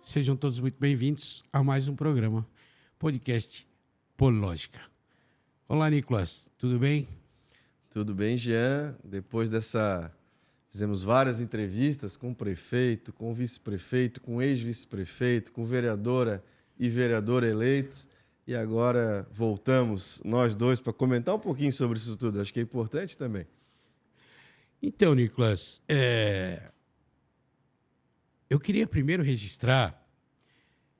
Sejam todos muito bem-vindos a mais um programa, podcast Polológica. Olá, Nicolas, tudo bem? Tudo bem, Jean. Fizemos várias entrevistas com o prefeito, com o vice-prefeito, com o ex-vice-prefeito, com vereadora e vereador eleitos. E agora voltamos, nós dois, para comentar um pouquinho sobre isso tudo. Acho que é importante também. Então, Nicolas, eu queria primeiro registrar,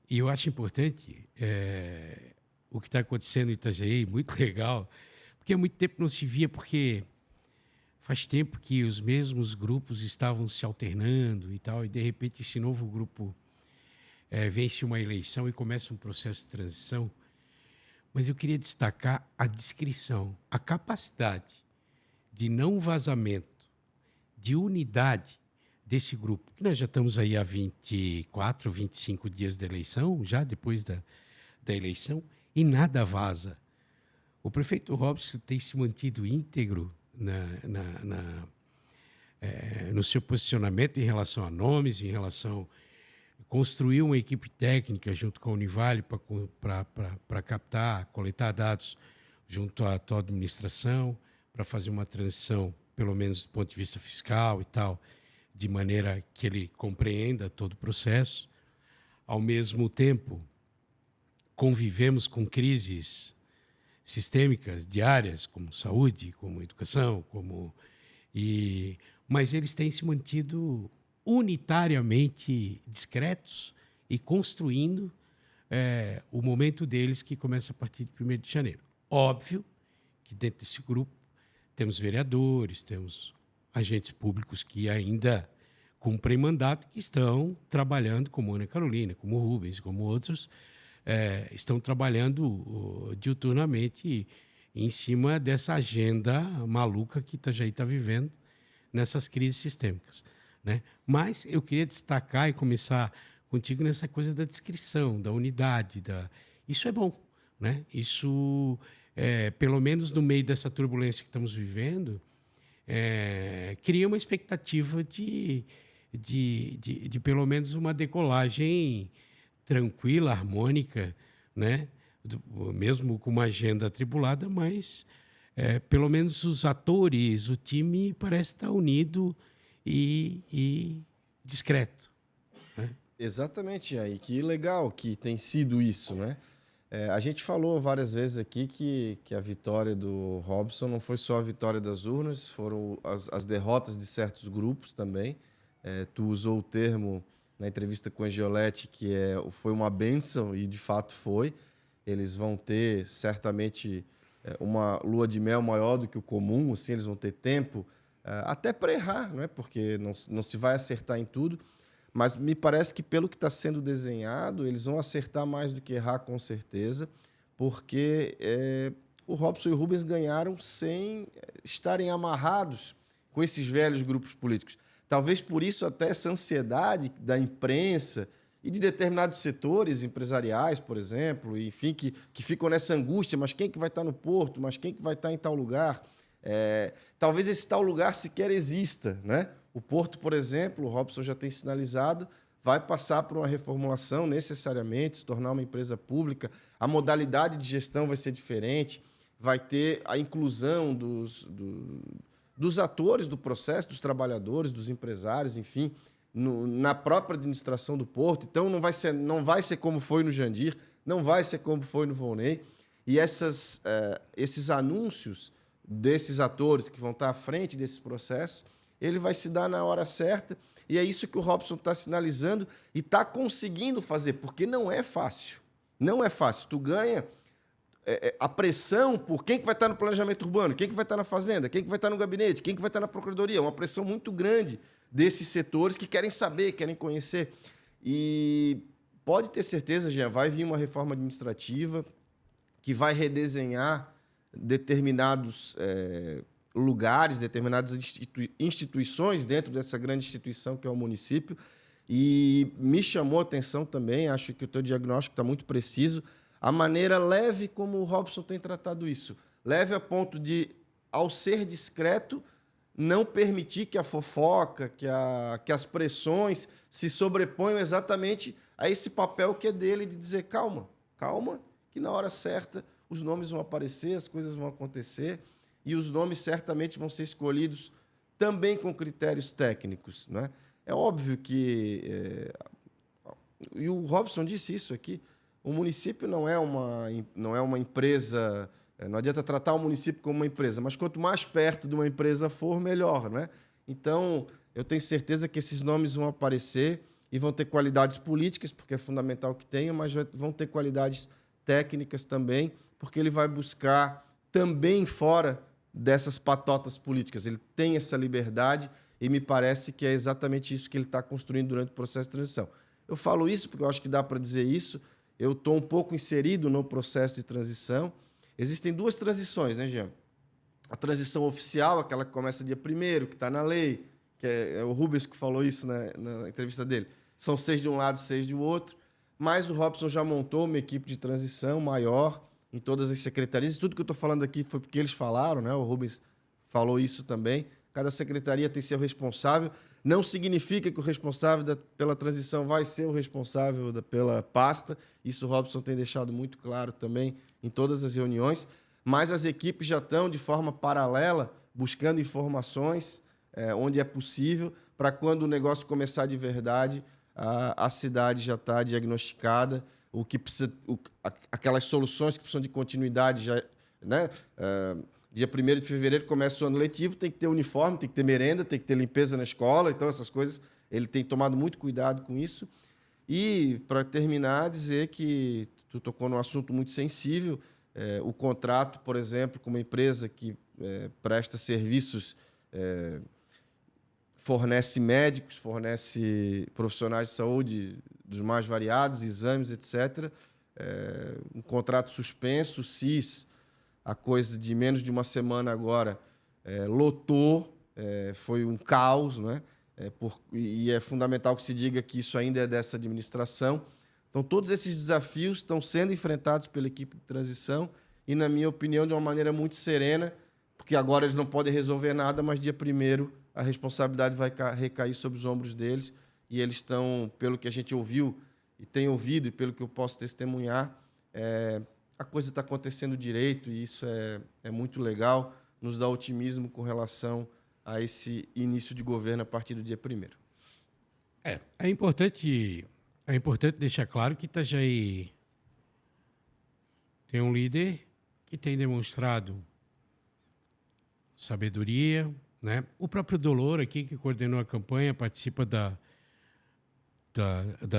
e eu acho importante o que está acontecendo em Itajaí, muito legal, porque há muito tempo não se via, porque faz tempo que os mesmos grupos estavam se alternando e tal, e de repente esse novo grupo vence uma eleição e começa um processo de transição. Mas eu queria destacar a discrição, a capacidade de não vazamento, de unidade desse grupo, que nós já estamos aí há 24, 25 dias da eleição, já depois da eleição, e nada vaza. O prefeito Robson tem se mantido íntegro no seu posicionamento em relação a nomes, em relação a construir uma equipe técnica junto com a Univale para captar, coletar dados junto à atual administração, para fazer uma transição, pelo menos do ponto de vista fiscal e tal, de maneira que ele compreenda todo o processo. Ao mesmo tempo, convivemos com crises sistêmicas diárias, como saúde, como educação, mas eles têm se mantido unitariamente discretos e construindo o momento deles, que começa a partir de 1º de janeiro. Óbvio que dentro desse grupo temos vereadores, temos agentes públicos que ainda cumprem mandato, que estão trabalhando, como Ana Carolina, como Rubens, como outros, estão trabalhando diuturnamente em cima dessa agenda maluca que Itajaí está vivendo nessas crises sistêmicas, né? Mas eu queria destacar e começar contigo nessa coisa da descrição, da unidade. Isso é bom, né? Isso, pelo menos no meio dessa turbulência que estamos vivendo, cria uma expectativa de pelo menos uma decolagem tranquila, harmônica, né? Mesmo com uma agenda atribulada, mas pelo menos os atores, o time parece estar unido e discreto, né? Exatamente, Jean. E que legal que tem sido isso, né? A gente falou várias vezes aqui que a vitória do Robson não foi só a vitória das urnas, foram as derrotas de certos grupos também. Tu usou o termo na entrevista com a Giolete que foi uma bênção, e de fato foi. Eles vão ter certamente uma lua de mel maior do que o comum, assim, eles vão ter tempo até para errar, não é? Porque não se vai acertar em tudo. Mas me parece que, pelo que está sendo desenhado, eles vão acertar mais do que errar, com certeza, porque o Robson e o Rubens ganharam sem estarem amarrados com esses velhos grupos políticos. Talvez por isso até essa ansiedade da imprensa e de determinados setores empresariais, por exemplo, enfim, que ficam nessa angústia, mas quem que vai estar no Porto? Mas quem que vai estar em tal lugar? Talvez esse tal lugar sequer exista, né? O Porto, por exemplo, o Robson já tem sinalizado, vai passar por uma reformulação necessariamente, se tornar uma empresa pública. A modalidade de gestão vai ser diferente, vai ter a inclusão dos atores do processo, dos trabalhadores, dos empresários, enfim, na própria administração do Porto. Então, não vai ser como foi no Jandir, não vai ser como foi no Volney. E esses anúncios desses atores que vão estar à frente desses processos, ele vai se dar na hora certa, e é isso que o Robson está sinalizando e está conseguindo fazer, porque não é fácil. Não é fácil. Tu ganha a pressão por quem que vai estar no planejamento urbano, quem que vai estar na fazenda, quem que vai estar no gabinete, quem que vai estar na procuradoria. É uma pressão muito grande desses setores que querem saber, querem conhecer. E pode ter certeza, Jean, vai vir uma reforma administrativa que vai redesenhar determinados lugares, determinadas instituições dentro dessa grande instituição que é o município. E me chamou a atenção também, acho que o teu diagnóstico está muito preciso, a maneira leve como o Robson tem tratado isso. Leve a ponto de, ao ser discreto, não permitir que a fofoca, que as pressões se sobreponham exatamente a esse papel que é dele de dizer calma, calma, que na hora certa os nomes vão aparecer, as coisas vão acontecer e os nomes certamente vão ser escolhidos também com critérios técnicos, né? É óbvio que e o Robson disse isso aqui. O município não é uma empresa. Não adianta tratar o município como uma empresa, mas quanto mais perto de uma empresa for, melhor, né? Então, eu tenho certeza que esses nomes vão aparecer e vão ter qualidades políticas, porque é fundamental que tenham, mas vão ter qualidades técnicas também, porque ele vai buscar também fora dessas patotas políticas. Ele tem essa liberdade e me parece que é exatamente isso que ele está construindo durante o processo de transição. Eu falo isso porque eu acho que dá para dizer isso. Eu estou um pouco inserido no processo de transição. Existem duas transições, né, Jean? A transição oficial, aquela que começa dia 1º, que está na lei, que é o Rubens que falou isso na entrevista dele. São 6 de um lado, 6 do outro. Mas o Robson já montou uma equipe de transição maior em todas as secretarias. Tudo que eu estou falando aqui foi porque eles falaram, né? O Rubens falou isso também. Cada secretaria tem seu responsável. Não significa que o responsável pela transição vai ser o responsável pela pasta. Isso o Robson tem deixado muito claro também em todas as reuniões. Mas as equipes já estão, de forma paralela, buscando informações onde é possível, para quando o negócio começar de verdade, a cidade já está diagnosticada, o que precisa, aquelas soluções que precisam de continuidade já, né? Dia 1º de fevereiro começa o ano letivo, tem que ter uniforme, tem que ter merenda, tem que ter limpeza na escola, então essas coisas, ele tem tomado muito cuidado com isso. E, para terminar, dizer que tu tocou num assunto muito sensível, o contrato, por exemplo, com uma empresa que presta serviços, fornece médicos, fornece profissionais de saúde dos mais variados, exames, etc. Um contrato suspenso, o CIS, a coisa de menos de uma semana agora, lotou, foi um caos, né? E é fundamental que se diga que isso ainda é dessa administração. Então, todos esses desafios estão sendo enfrentados pela equipe de transição e, na minha opinião, de uma maneira muito serena, porque agora eles não podem resolver nada, mas dia 1º a responsabilidade vai recair sobre os ombros deles e eles estão, pelo que a gente ouviu e tem ouvido e pelo que eu posso testemunhar, a coisa está acontecendo direito e isso é muito legal, nos dá otimismo com relação a esse início de governo a partir do dia 1º. É importante deixar claro que Itajaí tem um líder que tem demonstrado sabedoria, né? O próprio Dolor aqui, que coordenou a campanha, participa da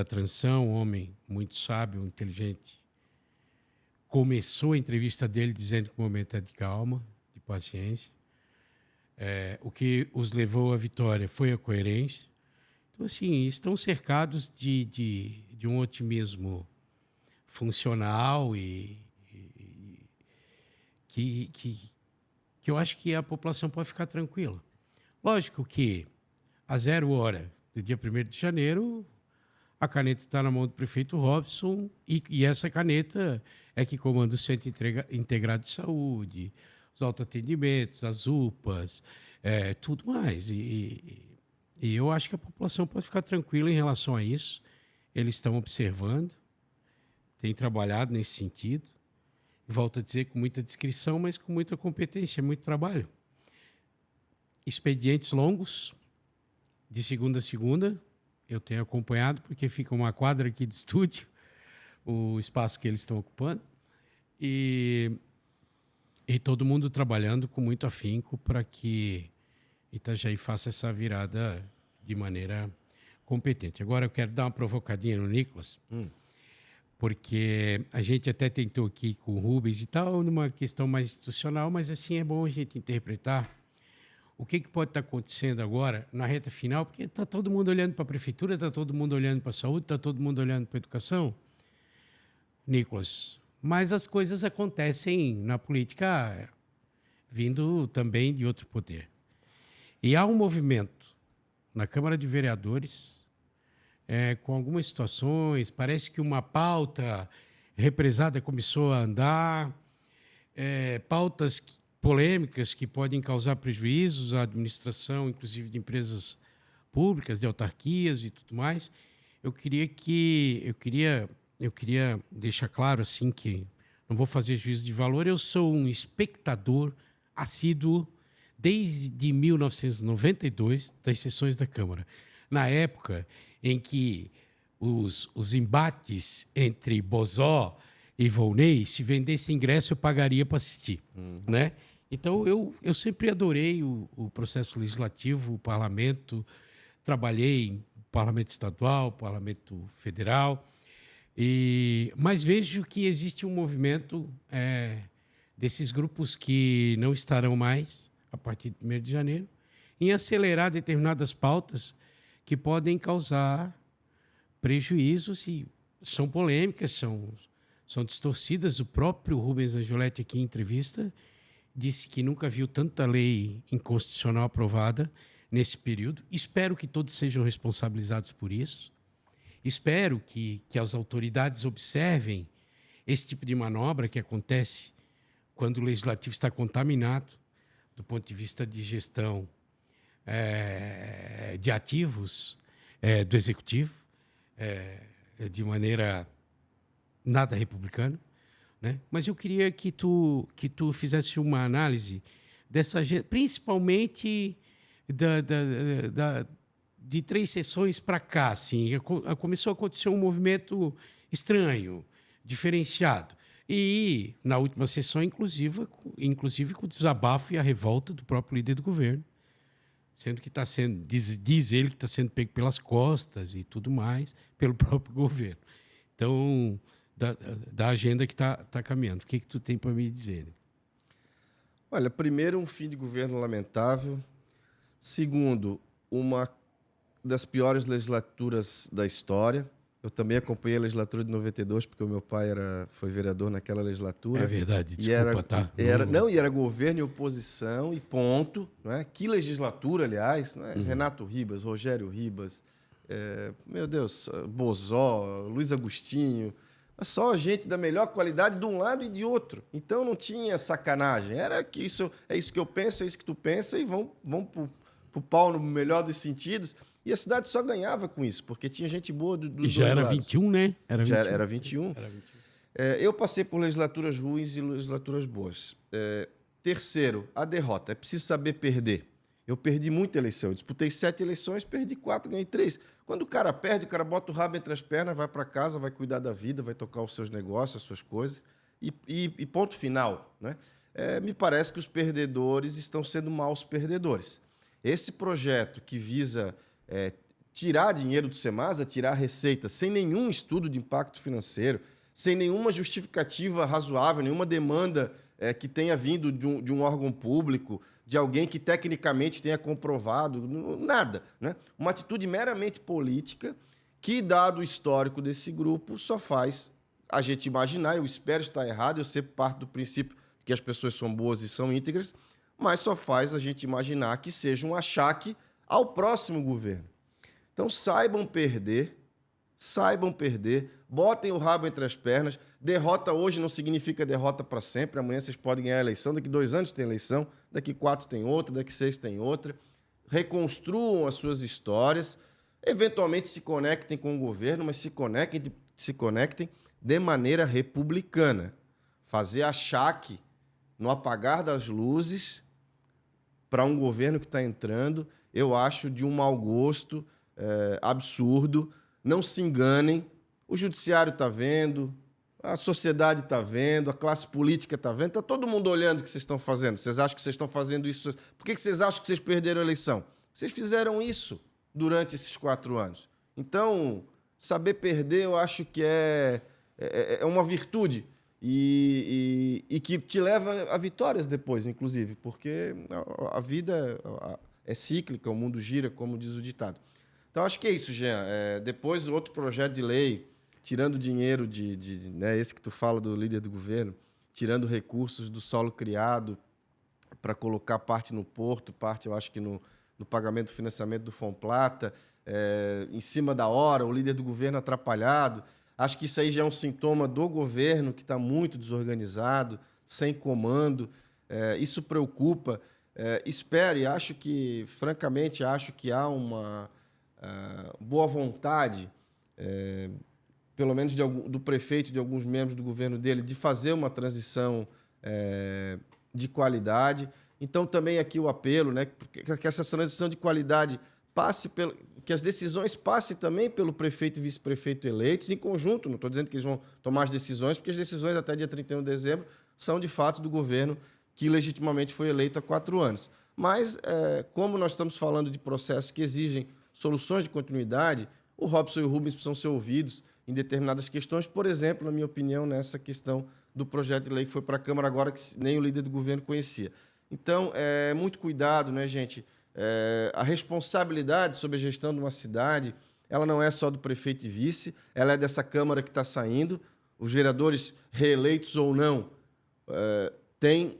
transição, um homem muito sábio, inteligente. Começou a entrevista dele dizendo que o momento é de calma, de paciência. O que os levou à vitória foi a coerência. Então, assim, estão cercados de um otimismo funcional e que eu acho que a população pode ficar tranquila. Lógico que, a 0 hora do dia 1º de janeiro, a caneta está na mão do prefeito Robson e essa caneta é que comanda o Centro Integrado de Saúde, os autoatendimentos, as UPAs, tudo mais. E eu acho que a população pode ficar tranquila em relação a isso. Eles estão observando, têm trabalhado nesse sentido. Volto a dizer, com muita discrição, mas com muita competência, muito trabalho. Expedientes longos, de segunda a segunda, eu tenho acompanhado, porque fica uma quadra aqui de estúdio, o espaço que eles estão ocupando, e todo mundo trabalhando com muito afinco para que Itajaí faça essa virada de maneira competente. Agora eu quero dar uma provocadinha no Nicolas, porque a gente até tentou aqui com o Rubens e tal, numa questão mais institucional, mas assim é bom a gente interpretar o que pode estar acontecendo agora na reta final, porque está todo mundo olhando para a prefeitura, está todo mundo olhando para a saúde, está todo mundo olhando para a educação, Nicolas. Mas as coisas acontecem na política vindo também de outro poder. E há um movimento na Câmara de Vereadores com algumas situações, parece que uma pauta represada começou a andar, pautas polêmicas que podem causar prejuízos à administração, inclusive de empresas públicas, de autarquias e tudo mais. eu queria deixar claro assim que não vou fazer juízo de valor. Eu sou um espectador assíduo desde 1992 das sessões da Câmara. Na época em que os embates entre Bozó e Volney, se vendesse ingresso, eu pagaria para assistir, né? Então, eu sempre adorei o processo legislativo, o parlamento. Trabalhei em parlamento estadual, parlamento federal, mas vejo que existe um movimento desses grupos que não estarão mais, a partir de 1º de janeiro, em acelerar determinadas pautas que podem causar prejuízos e são polêmicas, são distorcidas. O próprio Rubens Angioletti, aqui em entrevista, disse que nunca viu tanta lei inconstitucional aprovada nesse período. Espero que todos sejam responsabilizados por isso. Espero que as autoridades observem esse tipo de manobra que acontece quando o legislativo está contaminado do ponto de vista de gestão de ativos do executivo, de maneira nada republicana, né? Mas eu queria que tu fizesse uma análise dessa, principalmente de 3 sessões para cá, assim. Começou a acontecer um movimento estranho, diferenciado. E, na última sessão, inclusive com o desabafo e a revolta do próprio líder do governo, sendo que está sendo, diz ele que está sendo pego pelas costas e tudo mais, pelo próprio governo. Então, da agenda que está caminhando. O que tu tem para me dizer? Olha, primeiro, um fim de governo lamentável. Segundo, uma das piores legislaturas da história. Eu também acompanhei a legislatura de 92, porque o meu pai foi vereador naquela legislatura. É verdade, desculpa, tá? E era governo e oposição, e ponto. Não é? Que legislatura, aliás. Não é? Renato Ribas, Rogério Ribas, meu Deus, Bozó, Luiz Agostinho. Só gente da melhor qualidade de um lado e de outro. Então não tinha sacanagem. Era que é isso que eu penso, é isso que tu pensa, e vão pro pau no melhor dos sentidos. E a cidade só ganhava com isso, porque tinha gente boa dos dois lados. E já era 21, né? Era 21. Eu passei por legislaturas ruins e legislaturas boas. Terceiro, a derrota. É preciso saber perder. Eu perdi muita eleição. Eu disputei 7 eleições, perdi 4, ganhei 3. Quando o cara perde, o cara bota o rabo entre as pernas, vai para casa, vai cuidar da vida, vai tocar os seus negócios, as suas coisas. E ponto final, né? Me parece que os perdedores estão sendo maus perdedores. Esse projeto que visa tirar dinheiro do Serasa, tirar receita, sem nenhum estudo de impacto financeiro, sem nenhuma justificativa razoável, nenhuma demanda que tenha vindo de um órgão público, de alguém que tecnicamente tenha comprovado, nada, né? Uma atitude meramente política que, dado o histórico desse grupo, só faz a gente imaginar. Eu espero estar errado, eu sempre parto do princípio de que as pessoas são boas e são íntegras, mas só faz a gente imaginar que seja um achaque ao próximo governo. Então saibam perder, botem o rabo entre as pernas. Derrota hoje não significa derrota para sempre. Amanhã vocês podem ganhar a eleição, daqui 2 anos tem eleição, daqui 4 tem outra, daqui 6 tem outra. Reconstruam as suas histórias, eventualmente se conectem com o governo, mas se conectem de maneira republicana. Fazer achaque no apagar das luzes para um governo que está entrando, eu acho de um mau gosto absurdo. Não se enganem, o judiciário está vendo, a sociedade está vendo, a classe política está vendo, está todo mundo olhando o que vocês estão fazendo. Vocês acham que vocês estão fazendo isso? Por que vocês acham que vocês perderam a eleição? Vocês fizeram isso durante esses 4 anos. Então, saber perder, eu acho que é uma virtude e que te leva a vitórias depois, inclusive, porque a vida é cíclica, o mundo gira, como diz o ditado. Então, acho que é isso, Jean. Depois, outro projeto de lei, tirando dinheiro né, esse que tu fala do líder do governo, tirando recursos do solo criado para colocar parte no porto, parte, eu acho que no pagamento do financiamento do Fomplata, em cima da hora, o líder do governo atrapalhado. Acho que isso aí já é um sintoma do governo, que está muito desorganizado, sem comando. Isso preocupa. Espero e acho que, francamente, há uma boa vontade pelo menos do prefeito e de alguns membros do governo dele, de fazer uma transição de qualidade. Então, também aqui o apelo, né, que essa transição de qualidade que as decisões passem também pelo prefeito e vice-prefeito eleitos em conjunto. Não estou dizendo que eles vão tomar as decisões, porque as decisões até dia 31 de dezembro são, de fato, do governo que legitimamente foi eleito há 4 anos. Mas, como nós estamos falando de processos que exigem soluções de continuidade, o Robson e o Rubens precisam ser ouvidos em determinadas questões, por exemplo, na minha opinião, nessa questão do projeto de lei que foi para a Câmara agora, que nem o líder do governo conhecia. Então, muito cuidado, né, gente? A responsabilidade sobre a gestão de uma cidade, ela não é só do prefeito e vice, ela é dessa Câmara que está saindo. Os vereadores, reeleitos ou não, têm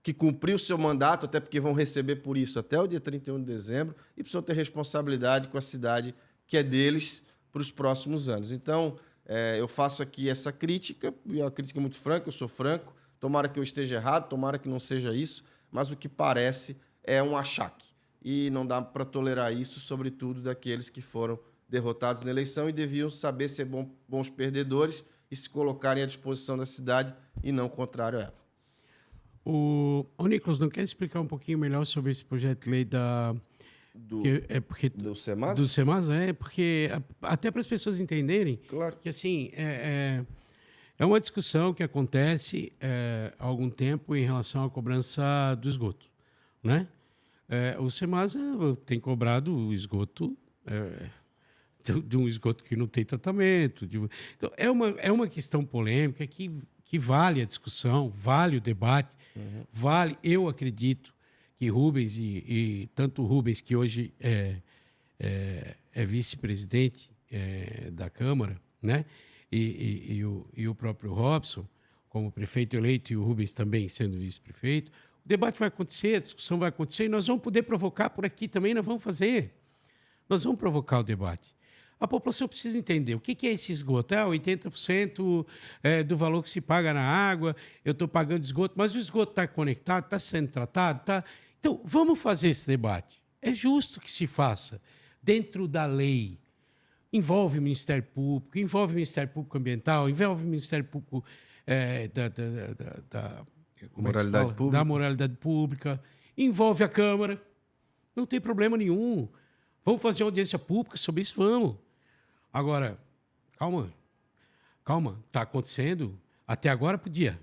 que cumprir o seu mandato, até porque vão receber por isso até o dia 31 de dezembro, e precisam ter responsabilidade com a cidade que é deles para os próximos anos. Então, eu faço aqui essa crítica, e uma crítica muito franca, eu sou franco, tomara que eu esteja errado, tomara que não seja isso, mas o que parece é um achaque. E não dá para tolerar isso, sobretudo daqueles que foram derrotados na eleição e deviam saber ser bons perdedores e se colocarem à disposição da cidade e não o contrário a ela. O Nicolas, não quer explicar um pouquinho melhor sobre esse projeto de lei do Semasa? Do Semasa, porque até para as pessoas entenderem, claro, que assim, é uma discussão que acontece há algum tempo em relação à cobrança do esgoto, né? O Semasa tem cobrado o esgoto de um esgoto que não tem tratamento. Então, é uma questão polêmica que vale a discussão, vale o debate, vale, eu acredito, que Rubens, e tanto o Rubens, que hoje é vice-presidente da Câmara, né? E o próprio Robson, como prefeito eleito, e o Rubens também sendo vice-prefeito, o debate vai acontecer, a discussão vai acontecer, e nós vamos poder provocar por aqui também, nós vamos fazer. Nós vamos provocar o debate. A população precisa entender o que é esse esgoto. 80% do valor que se paga na água, eu estou pagando esgoto, mas o esgoto está conectado, está sendo tratado, tá? Então, vamos fazer esse debate. É justo que se faça dentro da lei. Envolve o Ministério Público, envolve o Ministério Público Ambiental, envolve o Ministério Público da Moralidade Pública, envolve a Câmara. Não tem problema nenhum. Vamos fazer uma audiência pública sobre isso? Vamos. Agora, calma, está acontecendo. Até agora podia.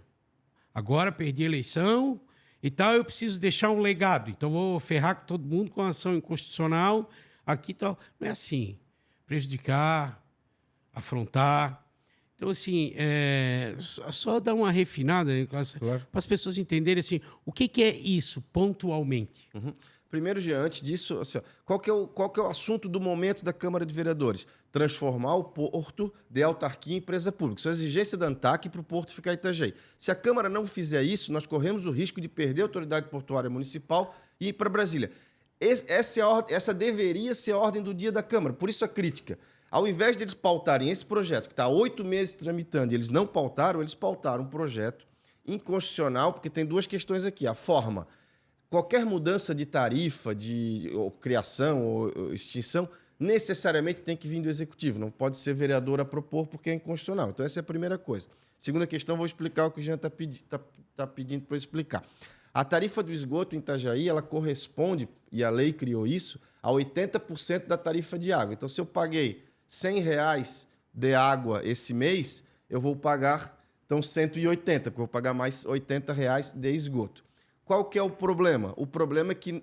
Agora perdi a eleição e tal, eu preciso deixar um legado. Então vou ferrar com todo mundo com a ação inconstitucional aqui e tal. Não é assim. Prejudicar, afrontar. Então, assim, só dar uma refinada, né, claro, para as pessoas entenderem assim, o que é isso pontualmente. Uhum. Primeiro, antes disso, assim, qual que é o assunto do momento da Câmara de Vereadores? Transformar o porto de autarquia em empresa pública. Isso é a exigência da ANTAC para o porto ficar em Itajaí. Se a Câmara não fizer isso, nós corremos o risco de perder a autoridade portuária municipal e ir para Brasília. Essa deveria ser a ordem do dia da Câmara. Por isso a crítica. Ao invés de eles pautarem esse projeto, que está há 8 meses tramitando, e eles não pautaram, eles pautaram um projeto inconstitucional, porque tem duas questões aqui. A forma. Qualquer mudança de tarifa, ou criação ou extinção, necessariamente tem que vir do Executivo. Não pode ser vereador a propor porque é inconstitucional. Então, essa é a primeira coisa. Segunda questão, vou explicar o que o Jean está pedindo para eu explicar. A tarifa do esgoto em Itajaí, ela corresponde, e a lei criou isso, a 80% da tarifa de água. Então, se eu paguei R$100 de água esse mês, eu vou pagar, então, 180, porque eu vou pagar mais R$80 de esgoto. Qual que é o problema? O problema é que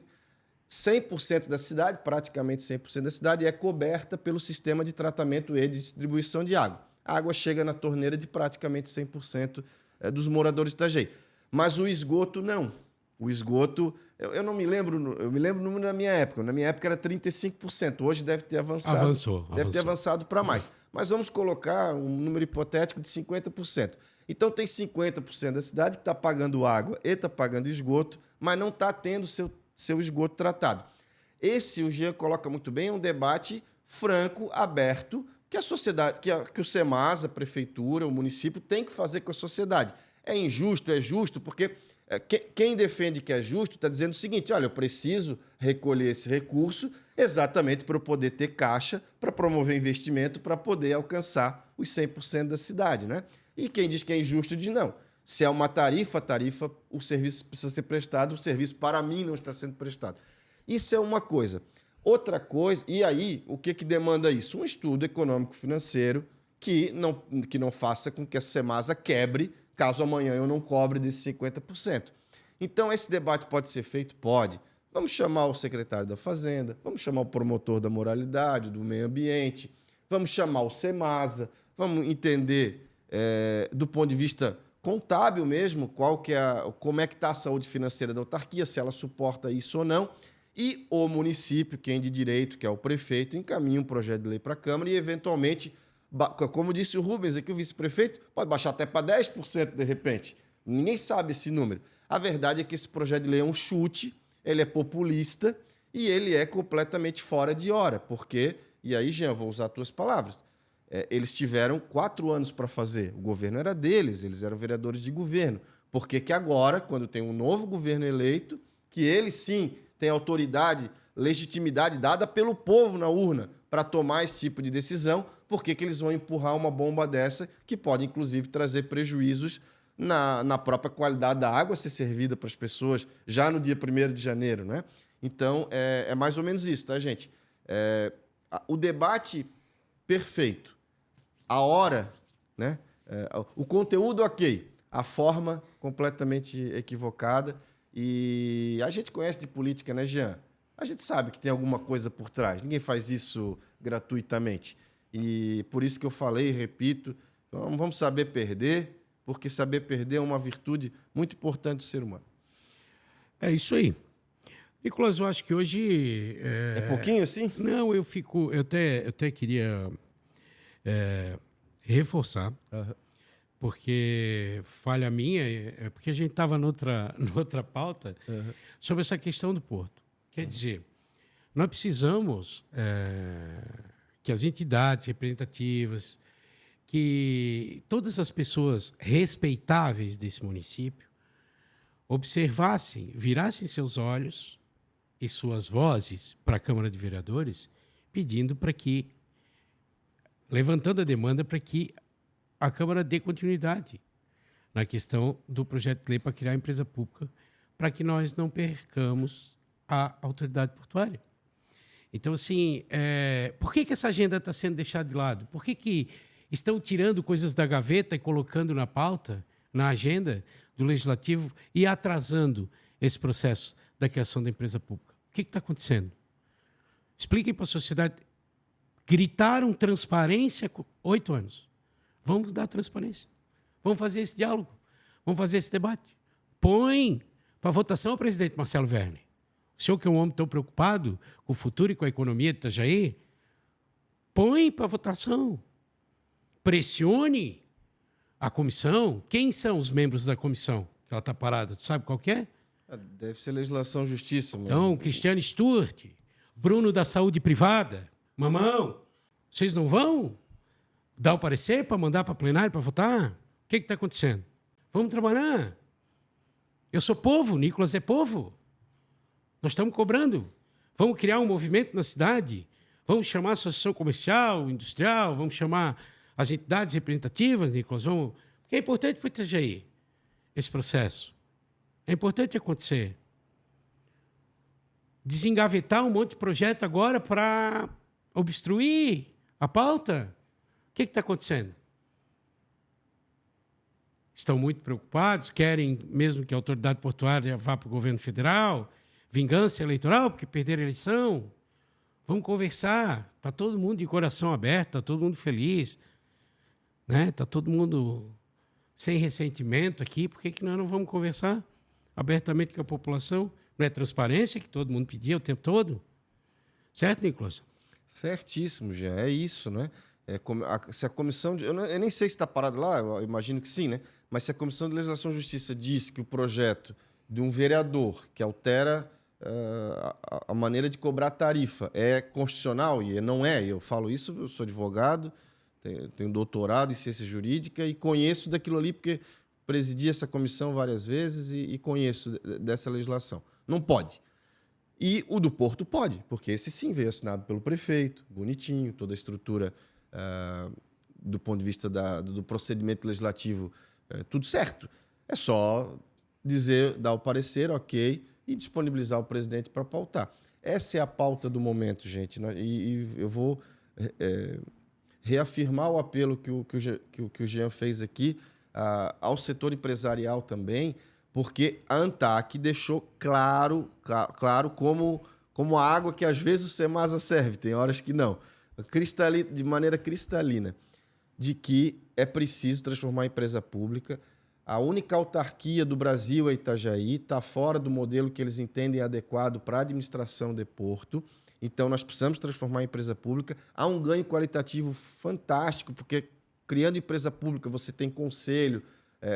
100% da cidade, praticamente 100% da cidade, é coberta pelo sistema de tratamento e de distribuição de água. A água chega na torneira de praticamente 100% dos moradores de Itajaí. Mas o esgoto, não. O esgoto, eu não me lembro, eu me lembro no na minha época. Na minha época era 35%. Hoje deve ter avançado. Avançou. Deve ter avançado para mais. Mas vamos colocar um número hipotético de 50%. Então, tem 50% da cidade que está pagando água e está pagando esgoto, mas não está tendo seu esgoto tratado. Esse, o Jean coloca muito bem, é um debate franco, aberto, que a sociedade, que o Semasa, a prefeitura, o município tem que fazer com a sociedade. É injusto, é justo, porque quem defende que é justo está dizendo o seguinte, olha, eu preciso recolher esse recurso Exatamente para eu poder ter caixa, para promover investimento, para poder alcançar os 100% da cidade, né? E quem diz que é injusto diz não. Se é uma tarifa, o serviço precisa ser prestado, o serviço para mim não está sendo prestado. Isso é uma coisa. Outra coisa, e aí, o que demanda isso? Um estudo econômico-financeiro que não faça com que a Semasa quebre, caso amanhã eu não cobre desses 50%. Então, esse debate pode ser feito? Pode. Vamos chamar o secretário da Fazenda, vamos chamar o promotor da moralidade, do meio ambiente, vamos chamar o Semasa, vamos entender do ponto de vista contábil mesmo como é que está a saúde financeira da autarquia, se ela suporta isso ou não. E o município, quem de direito, que é o prefeito, encaminha um projeto de lei para a Câmara e, eventualmente, como disse o Rubens aqui, o vice-prefeito, pode baixar até para 10% de repente. Ninguém sabe esse número. A verdade é que esse projeto de lei é um chute, ele é populista e ele é completamente fora de hora, porque, e aí, Jean, vou usar as tuas palavras, eles tiveram 4 anos para fazer, o governo era deles, eles eram vereadores de governo. Por que que agora, quando tem um novo governo eleito, que ele sim tem autoridade, legitimidade dada pelo povo na urna para tomar esse tipo de decisão, por que que eles vão empurrar uma bomba dessa que pode, inclusive, trazer prejuízos na própria qualidade da água a ser servida para as pessoas já no dia 1º de janeiro, né? Então, é mais ou menos isso, tá, gente? O debate perfeito, a hora, né? O conteúdo ok, a forma completamente equivocada. E a gente conhece de política, né, Jean? A gente sabe que tem alguma coisa por trás. Ninguém faz isso gratuitamente. E por isso que eu falei e repito, vamos saber perder, porque saber perder é uma virtude muito importante do ser humano. É isso aí. Nicolas, eu acho que hoje... É pouquinho assim? Não, eu até queria reforçar, porque falha minha, porque a gente estava noutra pauta sobre essa questão do porto. Quer dizer, nós precisamos que as entidades representativas, que todas as pessoas respeitáveis desse município observassem, virassem seus olhos e suas vozes para a Câmara de Vereadores, pedindo para que, levantando a demanda para que a Câmara dê continuidade na questão do projeto de lei para criar a empresa pública, para que nós não percamos a autoridade portuária. Então, assim, por que essa agenda está sendo deixada de lado? Por que estão tirando coisas da gaveta e colocando na pauta, na agenda do Legislativo e atrasando esse processo da criação da empresa pública? O que está acontecendo? Expliquem para a sociedade. Gritaram transparência com 8 anos. Vamos dar transparência. Vamos fazer esse diálogo. Vamos fazer esse debate. Põe para votação o presidente Marcelo Verne. O senhor que é um homem tão preocupado com o futuro e com a economia de Itajaí, põe para votação. Pressione a comissão. Quem são os membros da comissão? Que ela está parada. Tu sabe qual que é? Deve ser legislação justiça. Mesmo. Então, Cristiane Stewart, Bruno da Saúde Privada, Mamão, vocês não vão dar o parecer para mandar para plenário para votar? O que está acontecendo? Vamos trabalhar. Eu sou povo, Nicolas é povo. Nós estamos cobrando. Vamos criar um movimento na cidade. Vamos chamar a associação comercial, industrial, vamos chamar as entidades representativas, Nicolas. Porque é importante para o Itajaí esse processo. É importante acontecer. Desengavetar um monte de projeto agora para obstruir a pauta. O que está acontecendo? Estão muito preocupados, querem mesmo que a autoridade portuária vá para o governo federal, vingança eleitoral, porque perderam a eleição. Vamos conversar. Está todo mundo de coração aberto, está todo mundo feliz. Está todo mundo sem ressentimento aqui. Por que nós não vamos conversar abertamente com a população? Não é transparência que todo mundo pedia o tempo todo? Certo, Nicolas? Certíssimo, Jean. É isso, né? Se a comissão... eu nem sei se está parado lá, eu imagino que sim, né? Mas se a Comissão de Legislação e Justiça diz que o projeto de um vereador que altera a maneira de cobrar tarifa é constitucional, e não é, eu falo isso, eu sou advogado, tenho doutorado em ciência jurídica e conheço daquilo ali porque presidi essa comissão várias vezes e conheço dessa legislação. Não pode. E o do Porto pode, porque esse sim veio assinado pelo prefeito, bonitinho, toda a estrutura do ponto de vista do procedimento legislativo, tudo certo. É só dizer, dar o parecer, ok, e disponibilizar o presidente para pautar. Essa é a pauta do momento, gente. E eu vou reafirmar o apelo que o Jean fez aqui ao setor empresarial também, porque a ANTAC deixou claro como a água que às vezes o Semasa serve, tem horas que não, de maneira cristalina, de que é preciso transformar a empresa pública. A única autarquia do Brasil é Itajaí, está fora do modelo que eles entendem adequado para a administração de Porto. Então, nós precisamos transformar a empresa pública. Há um ganho qualitativo fantástico, porque criando empresa pública você tem conselho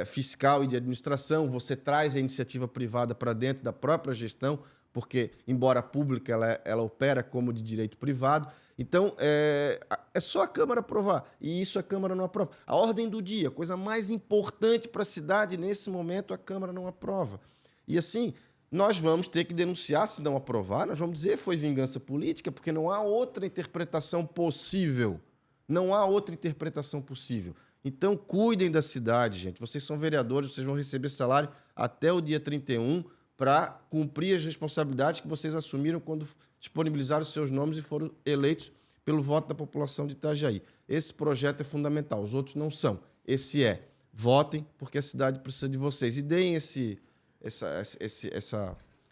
fiscal e de administração, você traz a iniciativa privada para dentro da própria gestão, porque, embora pública, ela opera como de direito privado. Então, é só a Câmara aprovar. E isso a Câmara não aprova. A ordem do dia, a coisa mais importante para a cidade, nesse momento, a Câmara não aprova. E assim, nós vamos ter que denunciar, se não aprovar, nós vamos dizer que foi vingança política, porque não há outra interpretação possível. Não há outra interpretação possível. Então, cuidem da cidade, gente. Vocês são vereadores, vocês vão receber salário até o dia 31 para cumprir as responsabilidades que vocês assumiram quando disponibilizaram os seus nomes e foram eleitos pelo voto da população de Itajaí. Esse projeto é fundamental, os outros não são. Esse é. Votem, porque a cidade precisa de vocês. E deem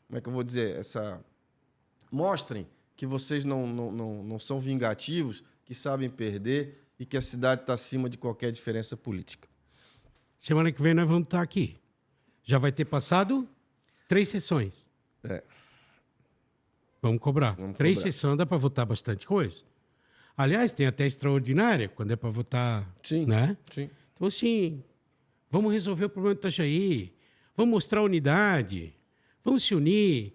como é que eu vou dizer? Mostrem que vocês não são vingativos, que sabem perder e que a cidade está acima de qualquer diferença política. Semana que vem nós vamos estar aqui. Já vai ter passado 3 sessões. Vamos cobrar. 3 sessões dá para votar bastante coisa. Aliás, tem até extraordinária, quando é para votar. Sim, né? sim. Então, assim, vamos resolver o problema do Itajaí. Vamos mostrar unidade. Vamos se unir.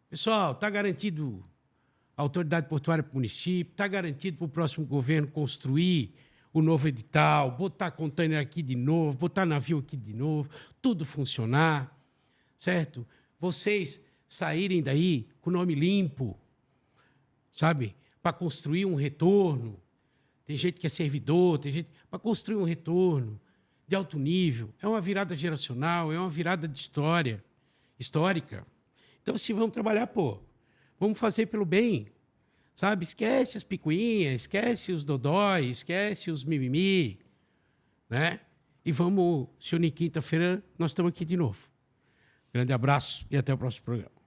Pessoal, está garantido a autoridade portuária para o município, está garantido para o próximo governo construir o novo edital, botar container aqui de novo, botar navio aqui de novo, tudo funcionar, certo? Vocês saírem daí com o nome limpo, sabe? Para construir um retorno. Tem gente que é servidor, tem gente para construir um retorno de alto nível. É uma virada geracional, é uma virada de histórica. Então, se vamos trabalhar, vamos fazer pelo bem, sabe? Esquece as picuinhas, esquece os dodóis, esquece os mimimi, né? E vamos se unir quinta-feira, nós estamos aqui de novo. Grande abraço e até o próximo programa.